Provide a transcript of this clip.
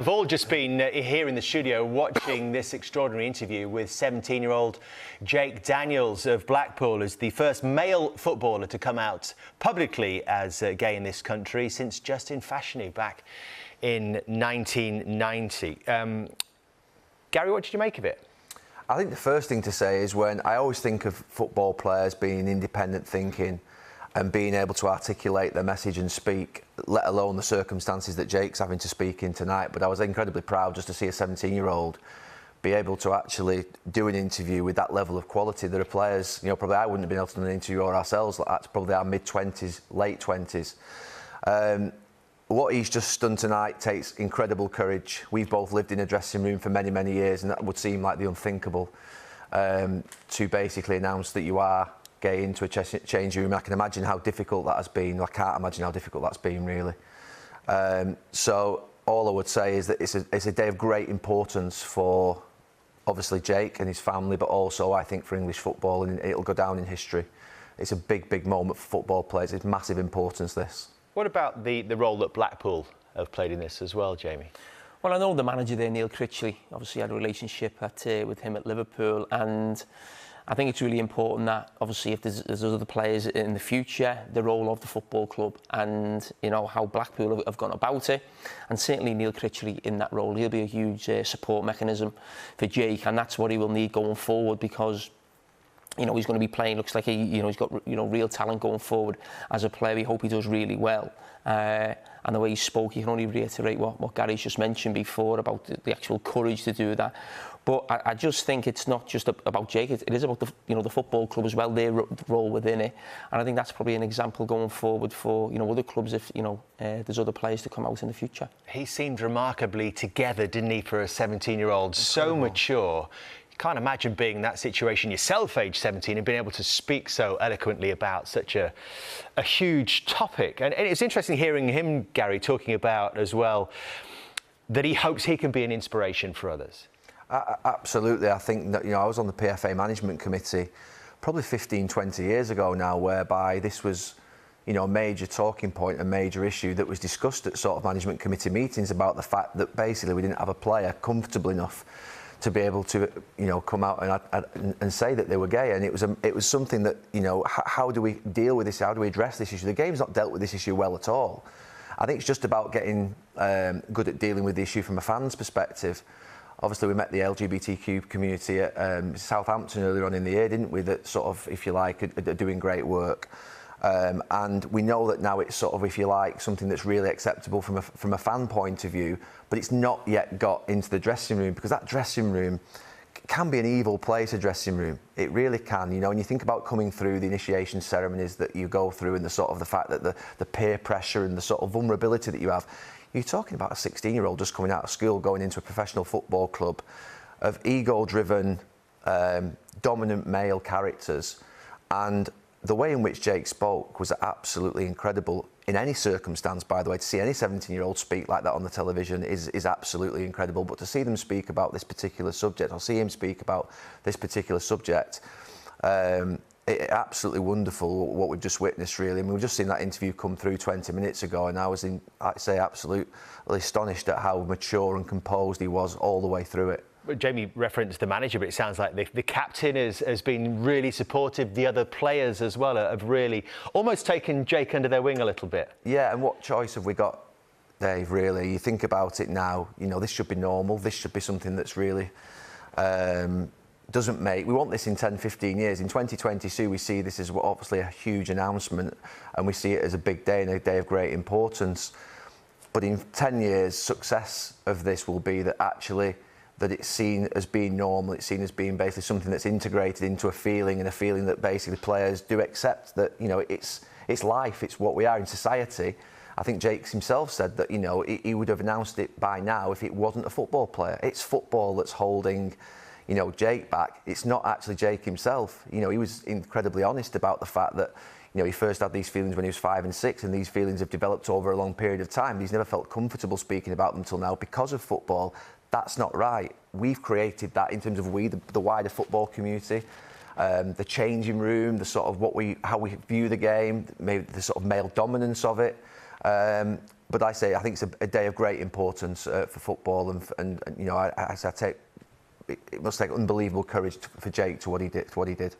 We've all just been here in the studio watching this extraordinary interview with 17-year-old Jake Daniels of Blackpool, as the first male footballer to come out publicly as gay in this country since Justin Fashanu back in 1990. Gary, what did you make of it? I think the first thing to say is when I always think of football players being independent thinking and being able to articulate their message and speak, let alone the circumstances that Jake's having to speak in tonight. But I was incredibly proud just to see a 17-year-old be able to actually do an interview with that level of quality. There are players, probably I wouldn't have been able to do an interview or ourselves like that, probably our mid-20s, late 20s. What he's just done tonight takes incredible courage. We've both lived in a dressing room for many, many years, and that would seem like the unthinkable, to basically announce that you are gay into a changing room. I can imagine how difficult that has been. I can't imagine how difficult that's been, really. So all I would say is that it's a day of great importance for, obviously, Jake and his family, but also, I think, for English football, and it'll go down in history. It's a big, big moment for football players. It's massive importance, this. What about the role that Blackpool have played in this as well, Jamie? Well, I know the manager there, Neil Critchley. Obviously, had a relationship with him at Liverpool, and I think it's really important that, obviously, if there's other players in the future, the role of the football club and, how Blackpool have gone about it. And certainly Neil Critchley in that role, he'll be a huge support mechanism for Jake, and that's what he will need going forward, because he's going to be playing. Looks like he's got real talent going forward as a player. We hope he does really well. And the way he spoke, you can only reiterate what Gary's just mentioned before about the actual courage to do that. But I just think it's not just about Jake. It is about the football club as well, their role within it. And I think that's probably an example going forward for other clubs if there's other players to come out in the future. He seemed remarkably together, didn't he, for a 17-year-old? So mature. Can't imagine being in that situation yourself, age 17, and being able to speak so eloquently about such a huge topic. And it's interesting hearing him, Gary, talking about as well that he hopes he can be an inspiration for others. Absolutely. I think that, I was on the PFA management committee probably 15, 20 years ago now, whereby this was, a major talking point, a major issue that was discussed at sort of management committee meetings about the fact that basically we didn't have a player comfortable enough to be able to, come out and say that they were gay. And it was something that, how do we deal with this? How do we address this issue? The game's not dealt with this issue well at all. I think it's just about getting good at dealing with the issue from a fan's perspective. Obviously, we met the LGBTQ community at Southampton earlier on in the year, didn't we? That sort of, if you like, are doing great work. And we know that now it's sort of, if you like, something that's really acceptable from a fan point of view, but it's not yet got into the dressing room, because that dressing room can be an evil place, a dressing room. It really can, when you think about coming through the initiation ceremonies that you go through and the fact that the peer pressure and the sort of vulnerability that you have. You're talking about a 16-year-old just coming out of school, going into a professional football club of ego-driven, dominant male characters, and the way in which Jake spoke was absolutely incredible. In any circumstance, by the way, to see any 17-year-old speak like that on the television is absolutely incredible. But to see them speak about this particular subject, or see him speak about this particular subject, absolutely wonderful what we've just witnessed, really. I mean, we've just seen that interview come through 20 minutes ago, and I was, I'd say, absolutely astonished at how mature and composed he was all the way through it. Jamie referenced the manager, but it sounds like the captain has been really supportive. The other players as well have really almost taken Jake under their wing a little bit. Yeah, and what choice have we got, Dave, really? You think about it now, this should be normal. This should be something that's really doesn't make... We want this in 10, 15 years. In 2022, we see this as obviously a huge announcement, and we see it as a big day and a day of great importance. But in 10 years, success of this will be that actually that it's seen as being normal, it's seen as being basically something that's integrated into a feeling, and a feeling that basically players do accept that, it's life, it's what we are in society. I think Jakes himself said that, he would have announced it by now if it wasn't a football player. It's football that's holding, Jake back. It's not actually Jake himself. He was incredibly honest about the fact that, he first had these feelings when he was 5 and 6, and these feelings have developed over a long period of time. He's never felt comfortable speaking about them till now because of football. That's not right. We've created that in terms of the wider football community, the changing room, the sort of how we view the game, maybe the sort of male dominance of it. But I say I think it's a day of great importance for football, and you know, it must take unbelievable courage for Jake to what he did.